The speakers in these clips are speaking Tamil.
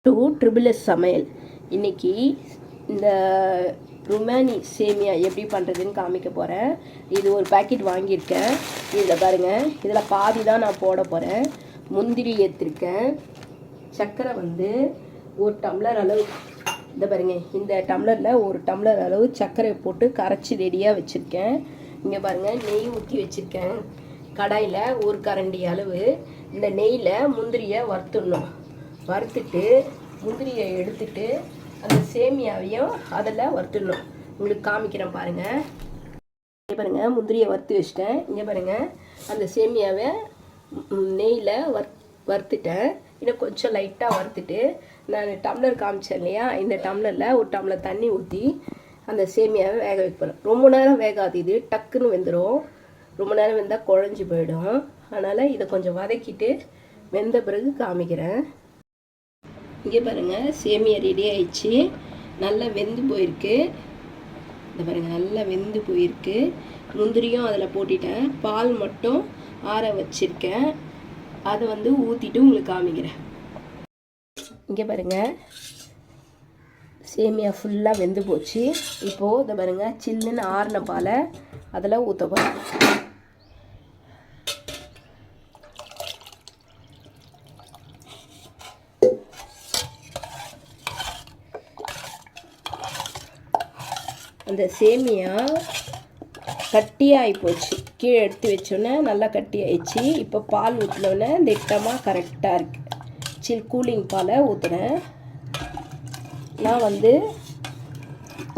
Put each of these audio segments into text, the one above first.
டு ட்ரிபிள் எஸ் சமையல். இன்றைக்கி இந்த ருமானி சேமியா எப்படி பண்ணுறதுன்னு காமிக்க போகிறேன். இது ஒரு பேக்கெட் வாங்கியிருக்கேன். இதில் பாருங்கள், இதில் பாதி தான் நான் போட போகிறேன். முந்திரி ஏற்றிருக்கேன். சர்க்கரை வந்து ஒரு டம்ளர் அளவு, இந்த பாருங்கள், இந்த டம்ளரில் ஒரு டம்ளர் அளவு சர்க்கரை போட்டு கரைச்சி ரெடியாக வச்சுருக்கேன். இங்கே பாருங்கள், நெய் ஊற்றி வச்சுருக்கேன். கடாயில் ஒரு கரண்டி அளவு இந்த நெய்யில் முந்திரியை வறுத்துடணும். வறுத்துட்டு முந்திரியை எடுத்துட்டு அந்த சேமியாவையும் அதில் வறுத்துடணும். உங்களுக்கு காமிக்கிறேன் பாருங்கள். இங்கே பாருங்கள், முந்திரியை வறுத்து வச்சிட்டேன். இங்கே பாருங்கள், அந்த சேமியாவை நெய்யில் வறுத்துட்டேன். இன்னும் கொஞ்சம் லைட்டாக வறுத்துட்டு நான் டம்ளர் காமிச்சேன் இல்லையா, இந்த டம்ளரில் ஒரு டம்ளர் தண்ணி ஊற்றி அந்த சேமியாவை வேக வைப்பேன். ரொம்ப நேரம் வேகாது, இது டக்குன்னு வெந்துடும். ரொம்ப நேரம் வெந்தால் குழஞ்சி போயிடும். அதனால் இதை கொஞ்சம் வதக்கிட்டு வெந்த பிறகு காமிக்கிறேன். இங்கே பாருங்கள், சேமியா ரெடி ஆயிடுச்சு. நல்லா வெந்து போயிருக்கு. இந்த பாருங்கள், நல்லா வெந்து போயிருக்கு. முந்திரியும் அதில் போட்டுட்டேன். பால் மட்டும் ஆற வச்சுருக்கேன். அதை வந்து ஊற்றிட்டு உங்களுக்கு காமிக்கிறேன். இங்கே பாருங்கள், சேமியா ஃபுல்லாக வெந்து போச்சு. இப்போது இதை பாருங்கள், சில்லுன்னு ஆறின பாலை அதில் ஊற்ற போகிறேன். அந்த சேமியா கட்டியாகி போச்சு. கீழே எடுத்து வச்சோன்னே நல்லா கட்டி ஆயிடுச்சு. இப்போ பால் ஊற்றினோன்னே திட்டமாக கரெக்டாக இருக்குது. கூலிங் பாலை ஊற்றுறேன். நான் வந்து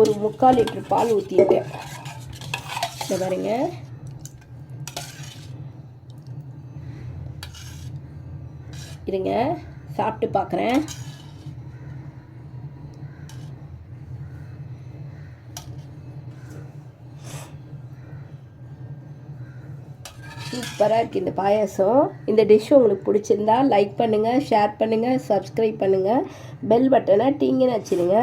ஒரு 3/4 லிட்டர் பால் ஊற்றிருக்கேன். இதை பாருங்க, இருங்க சாப்பிட்டு பார்க்குறேன். சூப்பராக இருக்குது இந்த பாயாசம். இந்த டிஷ் உங்களுக்கு பிடிச்சிருந்தா லைக் பண்ணுங்கள், ஷேர் பண்ணுங்கள், சப்ஸ்கிரைப் பண்ணுங்கள், பெல் பட்டனை டிங்குன்னு வச்சுருங்க.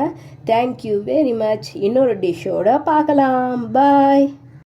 Thank you very much. இன்னொரு டிஷ்ஷோடு பார்க்கலாம். பாய்.